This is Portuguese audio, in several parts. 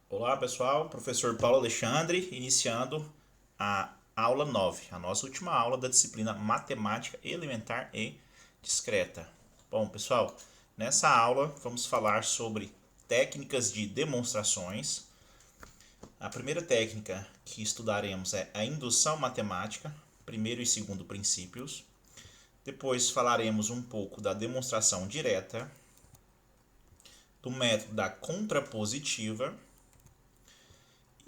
Olá pessoal, professor Paulo Alexandre, iniciando a aula 9, a nossa última aula da disciplina Matemática Elementar e Discreta. Bom pessoal, nessa aula vamos falar sobre técnicas de demonstrações. A primeira técnica que estudaremos é a indução matemática, primeiro e segundo princípios. Depois falaremos um pouco da demonstração direta, do método da contrapositiva.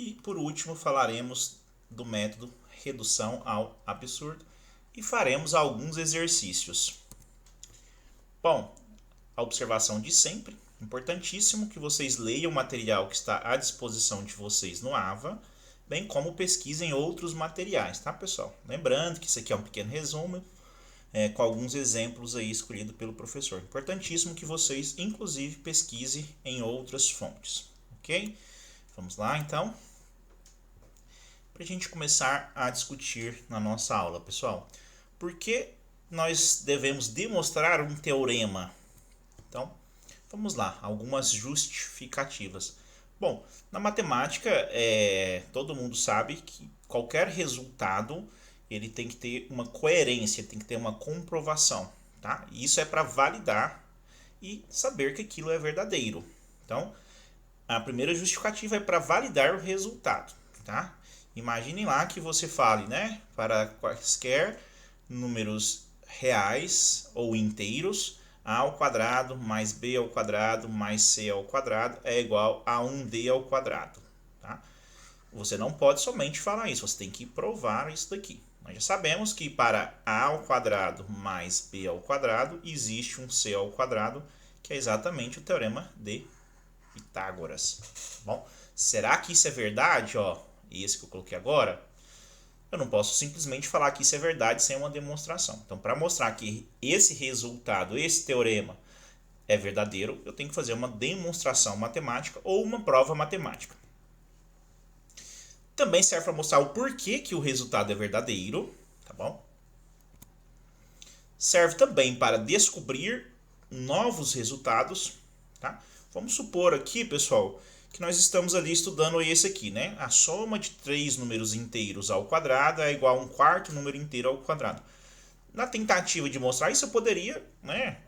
E por último falaremos do método redução ao absurdo e faremos alguns exercícios. Bom, a observação de sempre, importantíssimo que vocês leiam o material que está à disposição de vocês no AVA, bem como pesquisem outros materiais, tá pessoal? Lembrando que isso aqui é um pequeno resumo, com alguns exemplos aí escolhidos pelo professor. Importantíssimo que vocês, inclusive, pesquisem em outras fontes, ok? Vamos lá então, para a gente começar a discutir na nossa aula, pessoal. Por que nós devemos demonstrar um teorema? Então, vamos lá, algumas justificativas. Bom, na matemática, todo mundo sabe que qualquer resultado ele tem que ter uma coerência, tem que ter uma comprovação, tá? E isso é para validar e saber que aquilo é verdadeiro. Então, a primeira justificativa é para validar o resultado, tá? Imaginem lá que você fale, né, para quaisquer números reais ou inteiros, a ao quadrado mais b ao quadrado mais c ao quadrado é igual a 1d ao quadrado, tá? Você não pode somente falar isso, você tem que provar isso daqui. Nós já sabemos que para a ao quadrado mais b ao quadrado existe um c ao quadrado, que é exatamente o teorema de Pitágoras. Bom, será que isso é verdade? Esse que eu coloquei agora, eu não posso simplesmente falar que isso é verdade sem uma demonstração. Então, para mostrar que esse resultado, esse teorema é verdadeiro, eu tenho que fazer uma demonstração matemática ou uma prova matemática. Também serve para mostrar o porquê que o resultado é verdadeiro, tá bom? Serve também para descobrir novos resultados, tá? Vamos supor aqui, pessoal, que nós estamos ali estudando esse aqui, né? A soma de 3 números inteiros ao quadrado é igual a um quarto número inteiro ao quadrado. Na tentativa de mostrar isso, eu poderia, né,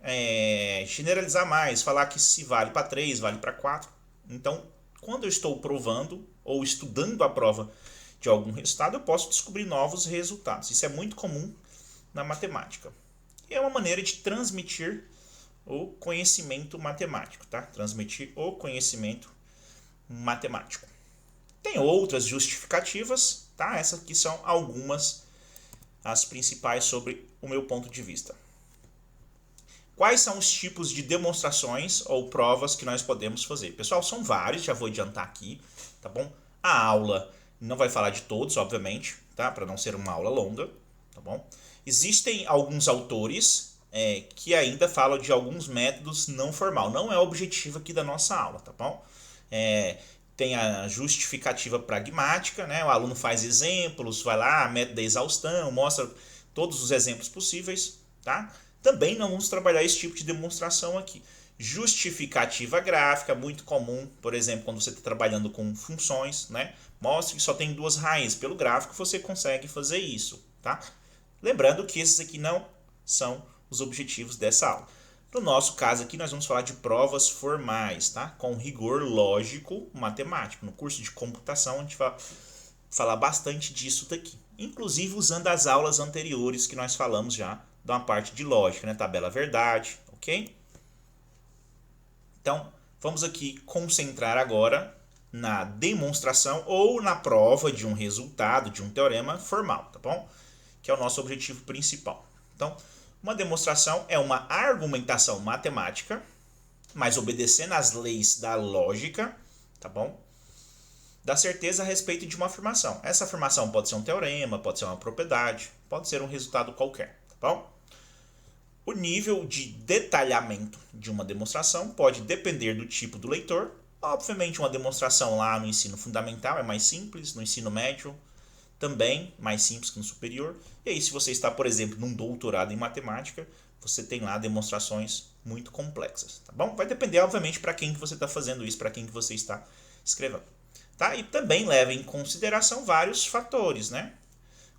generalizar mais, falar que se vale para 3, vale para 4. Então, quando eu estou provando ou estudando a prova de algum resultado, eu posso descobrir novos resultados. Isso é muito comum na matemática. E é uma maneira de transmitir o conhecimento matemático, tá? Transmitir o conhecimento matemático. Tem outras justificativas, tá? Essas aqui são algumas, as principais sobre o meu ponto de vista. Quais são os tipos de demonstrações ou provas que nós podemos fazer? Pessoal, são vários, já vou adiantar aqui, tá bom? A aula não vai falar de todos, obviamente, tá? Para não ser uma aula longa, tá bom? Existem alguns autores que ainda falam de alguns métodos não formal. Não é o objetivo aqui da nossa aula, tá bom? Tem a justificativa pragmática, né? O aluno faz exemplos, vai lá, método da exaustão, mostra todos os exemplos possíveis, tá? Também não vamos trabalhar esse tipo de demonstração aqui. Justificativa gráfica, muito comum, por exemplo, quando você está trabalhando com funções, né? Mostre que só tem duas raízes. Pelo gráfico você consegue fazer isso, tá? Lembrando que esses aqui não são os objetivos dessa aula. No nosso caso aqui, nós vamos falar de provas formais, tá? Com rigor lógico matemático. No curso de computação, a gente vai falar bastante disso daqui. Inclusive usando as aulas anteriores que nós falamos já da parte de lógica, né? Tabela verdade, ok? Então, vamos aqui concentrar agora na demonstração ou na prova de um resultado, de um teorema formal, tá bom? Que é o nosso objetivo principal. Então, uma demonstração é uma argumentação matemática, mas obedecendo às leis da lógica, tá bom? Da certeza a respeito de uma afirmação. Essa afirmação pode ser um teorema, pode ser uma propriedade, pode ser um resultado qualquer, tá bom? O nível de detalhamento de uma demonstração pode depender do tipo do leitor. Obviamente, uma demonstração lá no ensino fundamental é mais simples, no ensino médio também mais simples que no superior. E aí, se você está, por exemplo, num doutorado em matemática, você tem lá demonstrações muito complexas, tá bom? Vai depender, obviamente, para quem que você está fazendo isso, para quem que você está escrevendo. tá? E também leva em consideração vários fatores, né?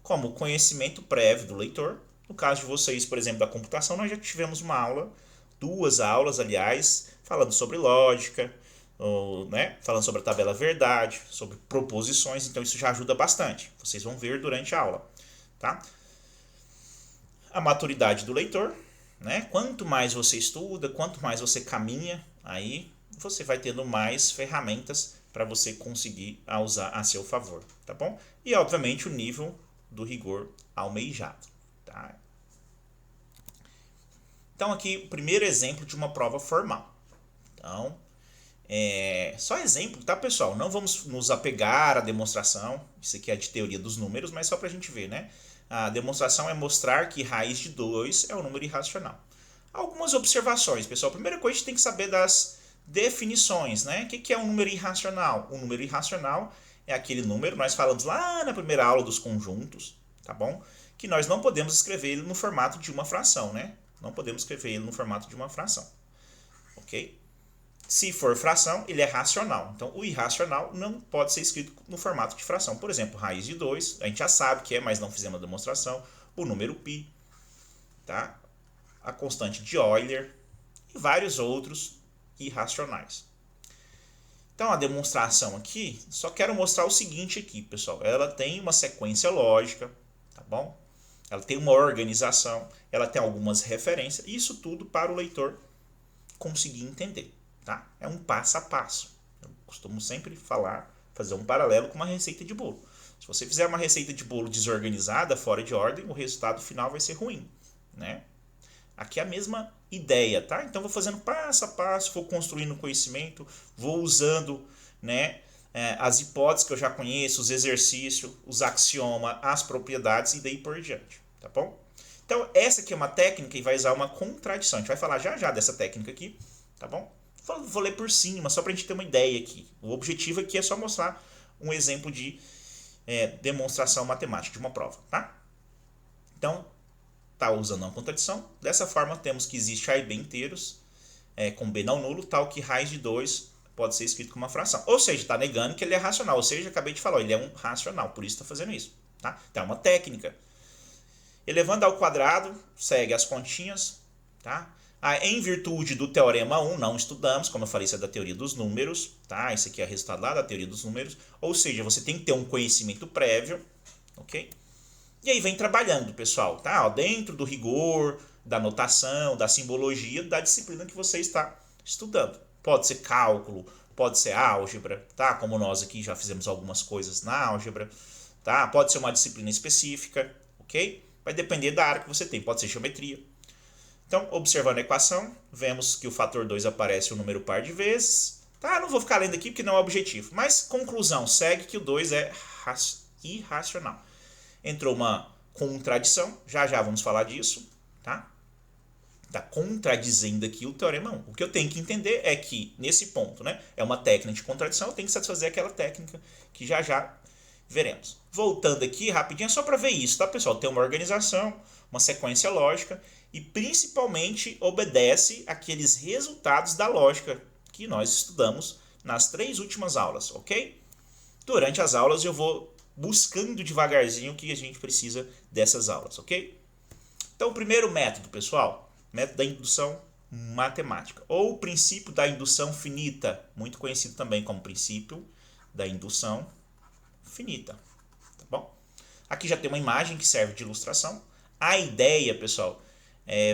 Como o conhecimento prévio do leitor. No caso de vocês, por exemplo, da computação, nós já tivemos uma aula, 2 aulas, aliás, falando sobre lógica, ou, né, falando sobre a tabela verdade, sobre proposições, então isso já ajuda bastante. Vocês vão ver durante a aula, tá? A maturidade do leitor, né? Quanto mais você estuda, quanto mais você caminha, aí você vai tendo mais ferramentas para você conseguir usar a seu favor, tá bom? E obviamente o nível do rigor almejado, tá? Então aqui o primeiro exemplo de uma prova formal. Então, só exemplo, tá, pessoal? Não vamos nos apegar à demonstração. Isso aqui é de teoria dos números, mas só para a gente ver, né? A demonstração é mostrar que raiz de 2 é um número irracional. Algumas observações, pessoal. A primeira coisa, a gente tem que saber das definições, né? O que é um número irracional? Um número irracional é aquele número, nós falamos lá na primeira aula dos conjuntos, tá bom? Que nós não podemos escrever ele no formato de uma fração, né? Não podemos escrever ele no formato de uma fração, ok? Se for fração, ele é racional. Então, o irracional não pode ser escrito no formato de fração. Por exemplo, raiz de 2, a gente já sabe que é, mas não fizemos a demonstração. O número π, tá? A constante de Euler e vários outros irracionais. Então, a demonstração aqui, só quero mostrar o seguinte aqui, pessoal. Ela tem uma sequência lógica, tá bom? Ela tem uma organização, ela tem algumas referências. Isso tudo para o leitor conseguir entender. Tá? É um passo a passo. Eu costumo sempre fazer um paralelo com uma receita de bolo. Se você fizer uma receita de bolo desorganizada, fora de ordem, o resultado final vai ser ruim, né? Aqui é a mesma ideia, tá? Então vou fazendo passo a passo, vou construindo conhecimento, vou usando, né, as hipóteses que eu já conheço, os exercícios, os axiomas, as propriedades e daí por diante, tá bom? Então essa aqui é uma técnica e vai usar uma contradição. A gente vai falar já dessa técnica aqui, tá bom? Vou ler por cima, só para a gente ter uma ideia aqui. O objetivo aqui é só mostrar um exemplo de demonstração matemática de uma prova, tá? Então, tá usando uma contradição. Dessa forma, temos que existe A e B inteiros, com B não nulo, tal que raiz de 2 pode ser escrito como uma fração. Ou seja, está negando que ele é racional. Ou seja, acabei de falar, ele é um racional, por isso está fazendo isso, tá? Então, é uma técnica. Elevando ao quadrado, segue as continhas, tá? Em virtude do teorema 1, não estudamos, como eu falei, isso é da teoria dos números, tá? Esse aqui é resultado lá da teoria dos números. Ou seja, você tem que ter um conhecimento prévio, ok? E aí vem trabalhando, pessoal, tá? Dentro do rigor, da notação, da simbologia, da disciplina que você está estudando. Pode ser cálculo, pode ser álgebra, tá? Como nós aqui já fizemos algumas coisas na álgebra, tá? Pode ser uma disciplina específica, ok? Vai depender da área que você tem, pode ser geometria. Então, observando a equação, vemos que o fator 2 aparece um número par de vezes. Tá, não vou ficar lendo aqui porque não é objetivo. Mas, conclusão, segue que o 2 é irracional. Entrou uma contradição, já vamos falar disso, tá? Está contradizendo aqui o teorema 1. O que eu tenho que entender é que, nesse ponto, né, é uma técnica de contradição, eu tenho que satisfazer aquela técnica que já veremos. Voltando aqui rapidinho, só para ver isso, tá, pessoal? Tem uma organização, uma sequência lógica e principalmente obedece àqueles resultados da lógica que nós estudamos nas 3 últimas aulas, ok? Durante as aulas eu vou buscando devagarzinho o que a gente precisa dessas aulas, ok? Então, o primeiro método, pessoal, método da indução matemática, ou princípio da indução finita, muito conhecido também como princípio da indução finita, tá bom? Aqui já tem uma imagem que serve de ilustração. A ideia, pessoal,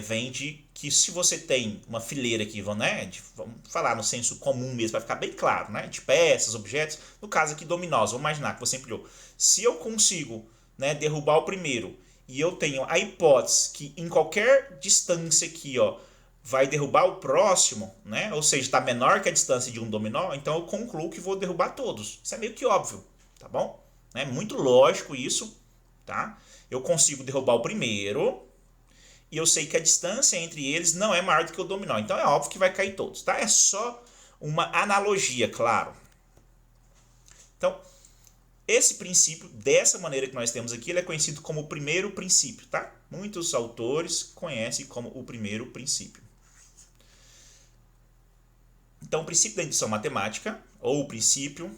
vem de que se você tem uma fileira aqui, né, vamos falar no senso comum mesmo, para ficar bem claro, né, de peças, objetos, no caso aqui dominós, vamos imaginar que você empilhou. Se eu consigo, né, derrubar o primeiro e eu tenho a hipótese que em qualquer distância aqui, ó, vai derrubar o próximo, né, ou seja, está menor que a distância de um dominó, então eu concluo que vou derrubar todos. Isso é meio que óbvio, tá bom? É muito lógico isso, tá? Eu consigo derrubar o primeiro e eu sei que a distância entre eles não é maior do que o dominó. Então é óbvio que vai cair todos, tá? É só uma analogia, claro. Então, esse princípio, dessa maneira que nós temos aqui, ele é conhecido como o primeiro princípio, tá? Muitos autores conhecem como o primeiro princípio. Então, o princípio da indução matemática, ou o princípio,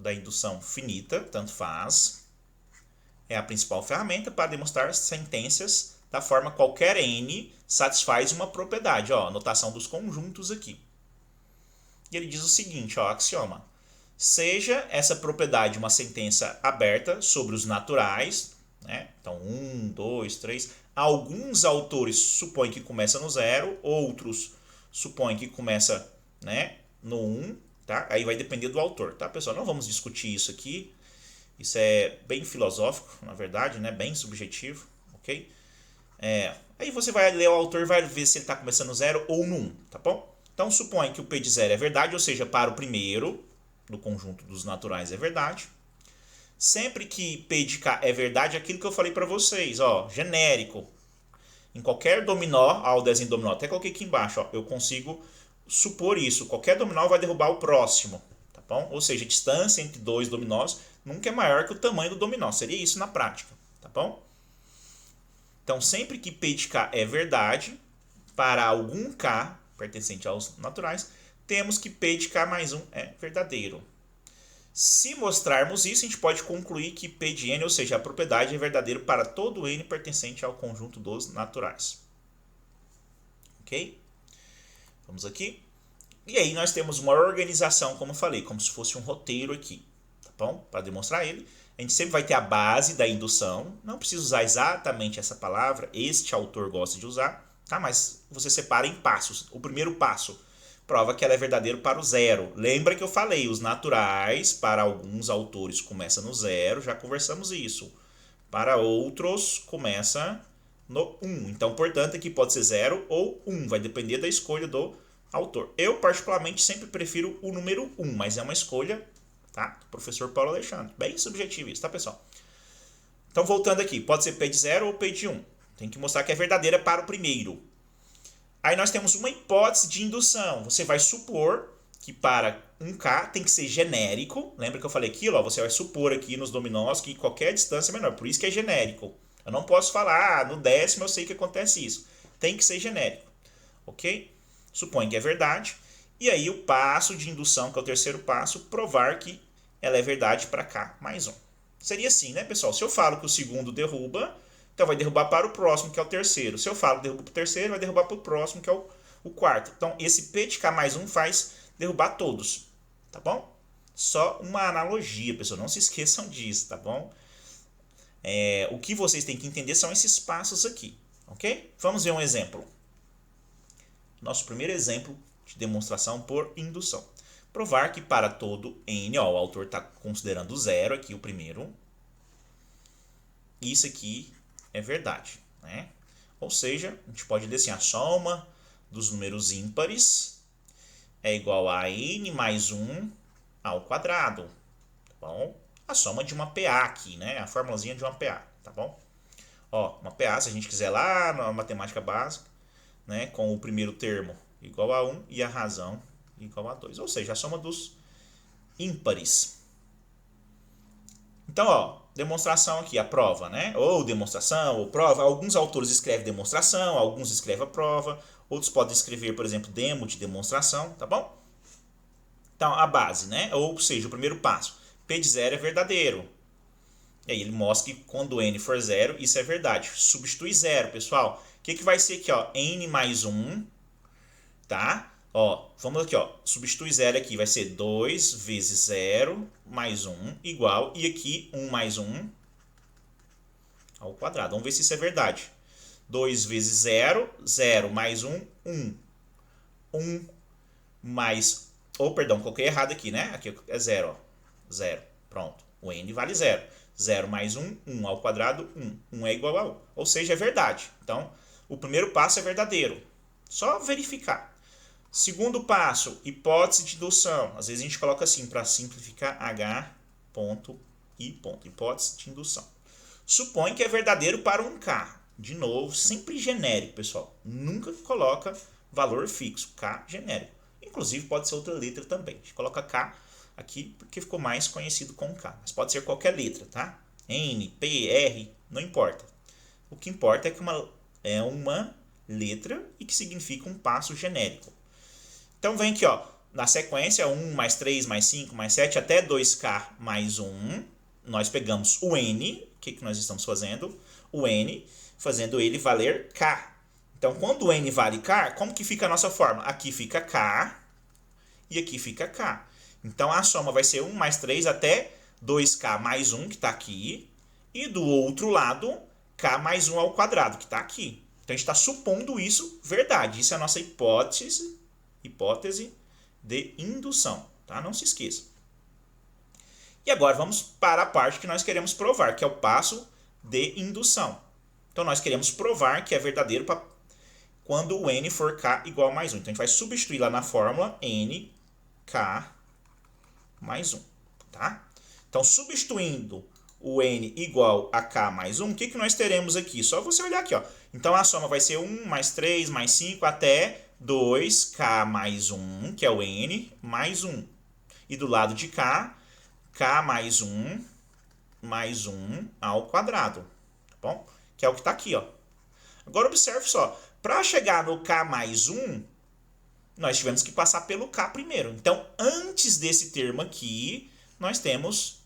da indução finita, tanto faz. É a principal ferramenta para demonstrar sentenças da forma qualquer n satisfaz uma propriedade. Ó, a notação dos conjuntos aqui. E ele diz o seguinte, ó, axioma. Seja essa propriedade uma sentença aberta sobre os naturais, né? Então, 1, 2, 3. Alguns autores supõem que começa no 0, outros supõem que começa, né, no 1. Tá? Aí vai depender do autor. Tá, pessoal? Não vamos discutir isso aqui. Isso é bem filosófico, na verdade, né? Bem subjetivo. Ok? Aí você vai ler o autor e vai ver se ele está começando no 0 ou no 1. Tá bom? Então, supõe que o P de 0 é verdade, ou seja, para o primeiro do conjunto dos naturais é verdade. Sempre que P de K é verdade, aquilo que eu falei para vocês, ó, genérico. Em qualquer dominó, ó, o desenho dominó, até coloquei aqui embaixo, ó, eu consigo supor isso. Qualquer dominó vai derrubar o próximo, tá bom? Ou seja, a distância entre dois dominós nunca é maior que o tamanho do dominó. Seria isso na prática, tá bom? Então, sempre que P de K é verdade, para algum K pertencente aos naturais, temos que P de K mais 1 é verdadeiro. Se mostrarmos isso, a gente pode concluir que P de n, ou seja, a propriedade é verdadeira para todo n pertencente ao conjunto dos naturais. Ok? Vamos aqui. E aí nós temos uma organização, como eu falei, como se fosse um roteiro aqui. Tá bom? Para demonstrar ele, a gente sempre vai ter a base da indução. Não precisa usar exatamente essa palavra, este autor gosta de usar, tá? Mas você separa em passos. O primeiro passo prova que ela é verdadeira para o 0. Lembra que eu falei, os naturais, para alguns autores, começa no 0, já conversamos isso. Para outros, começa no 1. Então, portanto, aqui pode ser 0 ou 1, vai depender da escolha do autor. Eu, particularmente, sempre prefiro o número 1, mas é uma escolha, tá? Do professor Paulo Alexandre. Bem subjetivo isso, tá, pessoal? Então, voltando aqui, pode ser P de 0 ou P de 1. Tem que mostrar que é verdadeira para o primeiro. Aí nós temos uma hipótese de indução. Você vai supor que para um K tem que ser genérico. Lembra que eu falei aquilo? Ó, você vai supor aqui nos dominós que qualquer distância é menor. Por isso que é genérico. Eu não posso falar, no décimo eu sei que acontece isso. Tem que ser genérico. Ok? Supõe que é verdade. E aí o passo de indução, que é o terceiro passo, provar que ela é verdade para K mais 1. Seria assim, né, pessoal? Se eu falo que o segundo derruba, então vai derrubar para o próximo, que é o terceiro. Se eu falo que derruba para o terceiro, vai derrubar para o próximo, que é o quarto. Então, esse P de K mais 1 faz derrubar todos, tá bom? Só uma analogia, pessoal. Não se esqueçam disso, tá bom? O que vocês têm que entender são esses passos aqui, ok? Vamos ver um exemplo. Nosso primeiro exemplo de demonstração por indução. Provar que para todo n, ó, o autor está considerando 0 aqui, o primeiro. Isso aqui é verdade, né? Ou seja, a gente pode dizer assim, a soma dos números ímpares é igual a n mais 1 ao quadrado, tá bom? A soma de uma PA aqui, né? A formulazinha de uma PA, tá bom? Ó, uma PA, se a gente quiser lá na matemática básica, né, com o primeiro termo igual a 1 e a razão igual a 2, ou seja, a soma dos ímpares. Então, ó, demonstração aqui, a prova, né? Ou demonstração, ou prova. Alguns autores escrevem demonstração, alguns escrevem a prova, outros podem escrever, por exemplo, demo de demonstração, tá bom? Então, a base, né? Ou seja, o primeiro passo. P de 0 é verdadeiro. E aí ele mostra que quando n for 0, isso é verdade. Substitui 0, pessoal. O que vai ser aqui, ó? N mais 1, tá? Ó, vamos aqui, ó, substitui 0 aqui, vai ser 2 vezes 0 mais 1 igual, e aqui 1 mais 1 ao quadrado. Vamos ver se isso é verdade. 2 vezes 0, 0 mais 1, 1. 1 mais, perdão, coloquei errado aqui, né? Aqui é 0, ó, 0, pronto. O n vale 0. 0 mais 1, 1 ao quadrado, 1. 1 é igual a 1. Ou seja, é verdade. Então, o primeiro passo é verdadeiro. Só verificar. Segundo passo, hipótese de indução. Às vezes a gente coloca assim, para simplificar, H, ponto, I, ponto. Hipótese de indução. Supõe que é verdadeiro para um K. De novo, sempre genérico, pessoal. Nunca coloca valor fixo. K genérico. Inclusive pode ser outra letra também. A gente coloca K aqui porque ficou mais conhecido como K. Mas pode ser qualquer letra, tá? N, P, R, não importa. O que importa é que é uma letra e que significa um passo genérico. Então vem aqui, ó, na sequência, 1 mais 3 mais 5 mais 7 até 2k mais 1. Nós pegamos o n, o que nós estamos fazendo? O n, fazendo ele valer k. Então, quando o n vale k, como que fica a nossa fórmula? Aqui fica k e aqui fica k. Então, a soma vai ser 1 mais 3 até 2k mais 1, que está aqui. E do outro lado, k mais 1 ao quadrado, que está aqui. Então, a gente está supondo isso verdade. Isso é a nossa hipótese de indução. Tá? Não se esqueça. E agora vamos para a parte que nós queremos provar, que é o passo de indução. Então, nós queremos provar que é verdadeiro quando o n for k igual a mais 1. Então, a gente vai substituir lá na fórmula n, k mais 1. Tá? Então, substituindo o n igual a k mais 1, o que nós teremos aqui? Só você olhar aqui. Ó. Então, a soma vai ser 1 mais 3 mais 5 até 2k mais 1, que é o n, mais 1. E do lado de cá, k mais 1 ao quadrado. Tá bom? Que é o que está aqui. Ó. Agora, observe só. Para chegar no k mais 1, nós tivemos que passar pelo k primeiro. Então, antes desse termo aqui, nós temos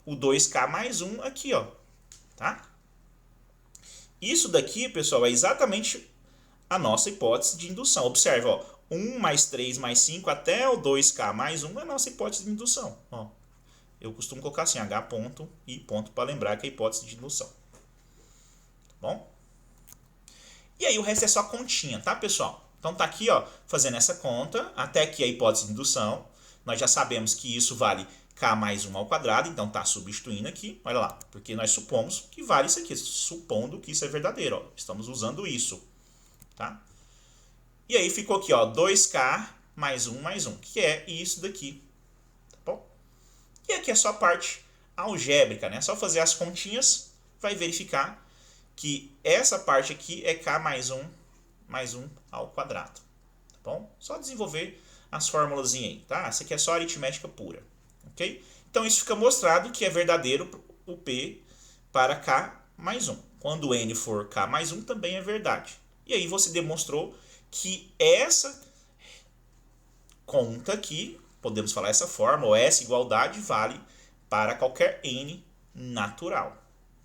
o 2k mais 1 aqui. Ó. Tá? Isso daqui, pessoal, é exatamente a nossa hipótese de indução. Observe, ó, 1 mais 3 mais 5 até o 2k mais 1 é a nossa hipótese de indução. Ó, eu costumo colocar assim, H ponto e ponto para lembrar que é a hipótese de indução. Tá bom? E aí o resto é só continha, tá, pessoal? Então tá aqui, ó, fazendo essa conta, até aqui a hipótese de indução. Nós já sabemos que isso vale k mais 1 ao quadrado, então tá substituindo aqui, olha lá, porque nós supomos que vale isso aqui, supondo que isso é verdadeiro, ó, estamos usando isso, tá? E aí ficou aqui, ó, 2k mais 1, que é isso daqui, tá bom? E aqui é só a parte algébrica, né? Só fazer as continhas, vai verificar que essa parte aqui é k mais 1 ao quadrado, tá bom? Só desenvolver as fórmulas aí, tá? Essa aqui é só aritmética pura, ok? Então isso fica mostrado que é verdadeiro o P para k mais 1. Quando o n for k mais 1 também é verdade. E aí você demonstrou que essa conta aqui, podemos falar essa forma, ou essa igualdade vale para qualquer n natural,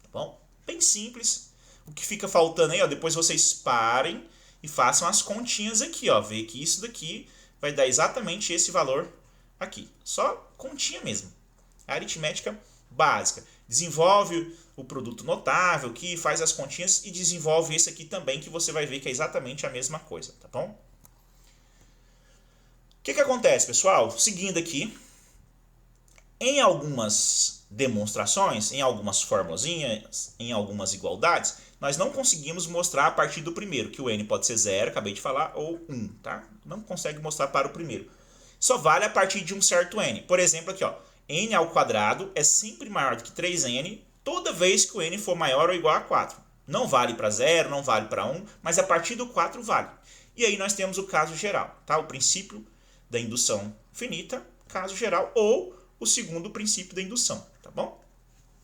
tá bom? Bem simples. O que fica faltando aí, ó, depois vocês parem e façam as continhas aqui, ó, ver que isso daqui vai dar exatamente esse valor aqui. Só continha mesmo. A aritmética básica. Desenvolve o produto notável, que faz as continhas, e desenvolve esse aqui também, que você vai ver que é exatamente a mesma coisa, tá bom? O que acontece, pessoal? Seguindo aqui, em algumas demonstrações, em algumas formulazinhas, em algumas igualdades, nós não conseguimos mostrar a partir do primeiro, que o n pode ser 0, acabei de falar, ou 1, tá? Não consegue mostrar para o primeiro. Só vale a partir de um certo n. Por exemplo, aqui, ó, n ao quadrado é sempre maior do que 3n toda vez que o n for maior ou igual a 4. Não vale para 0, não vale para 1, mas a partir do 4 vale. E aí nós temos o caso geral, tá? O princípio da indução finita, caso geral, ou o segundo princípio da indução, tá bom?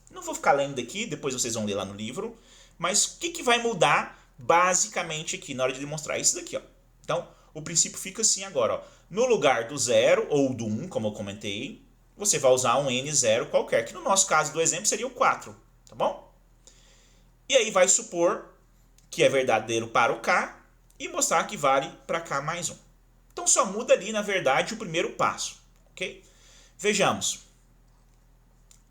Não vou ficar lendo aqui, depois vocês vão ler lá no livro, mas o que vai mudar basicamente aqui na hora de demonstrar? Isso daqui, ó. Então, o princípio fica assim agora, ó. No lugar do 0 ou do 1, como eu comentei, você vai usar um n0 qualquer, que no nosso caso do exemplo seria o 4, tá bom? E aí vai supor que é verdadeiro para o k e mostrar que vale para k mais 1. Então só muda ali, na verdade, o primeiro passo, ok? Vejamos.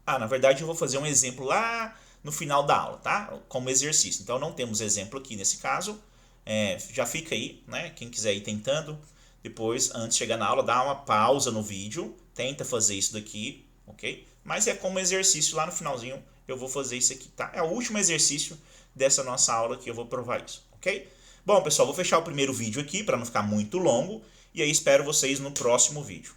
Na verdade eu vou fazer um exemplo lá no final da aula, tá? Como exercício. Então não temos exemplo aqui nesse caso. Já fica aí, né? Quem quiser ir tentando. Depois, antes de chegar na aula, dá uma pausa no vídeo. Tenta fazer isso daqui, ok? Mas é como exercício lá no finalzinho. Eu vou fazer isso aqui, tá? É o último exercício dessa nossa aula que eu vou provar isso, ok? Bom, pessoal, vou fechar o primeiro vídeo aqui para não ficar muito longo. E aí espero vocês no próximo vídeo.